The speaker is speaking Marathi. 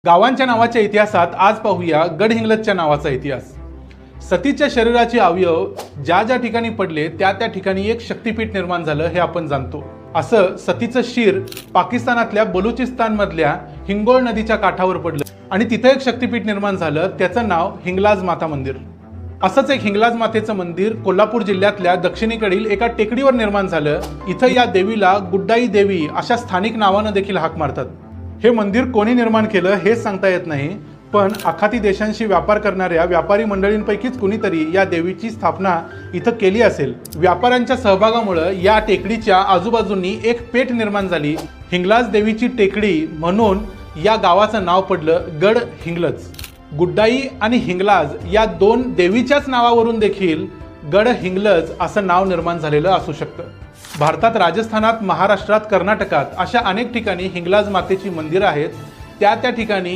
गावांच्या नावाच्या इतिहासात आज पाहूया गडहिंग्लजच्या नावाचा इतिहास। सतीच्या शरीराचे अवयव ज्या ज्या ठिकाणी पडले त्या त्या ठिकाणी एक शक्तिपीठ निर्माण झालं हे आपण जाणतो। असं सतीचं शिर पाकिस्तानातल्या बलुचिस्तान मधल्या हिंगोळ नदीच्या काठावर पडलं आणि तिथे एक शक्तिपीठ निर्माण झालं, त्याचं नाव हिंगलाज माता मंदिर। असंच एक हिंगलाज मातेचं मंदिर कोल्हापूर जिल्ह्यातल्या दक्षिणेकडील एका टेकडीवर निर्माण झालं। इथं या देवीला गुड्डाई देवी अशा स्थानिक नावानं देखील हाक मारतात। हे मंदिर कोणी निर्माण केलं हे सांगता येत नाही, पण आखाती देशांशी व्यापार करणाऱ्या व्यापारी मंडळींपैकीच कुणीतरी या देवीची स्थापना इथं केली असेल। व्यापाऱ्यांच्या सहभागामुळे या टेकडीच्या आजूबाजूंनी एक पेठ निर्माण झाली। हिंगलाज देवीची टेकडी म्हणून या गावाचं नाव पडलं गड हिंगलज। गुड्डाई आणि हिंगलाज या दोन देवीच्याच नावावरून देखील गड हिंगलज असं नाव निर्माण झालेलं असू शकतं। भारतात राजस्थानात, महाराष्ट्रात, कर्नाटकात अशा अनेक ठिकाणी हिंगलाज मातेची मंदिरं आहेत। त्या ठिकाणी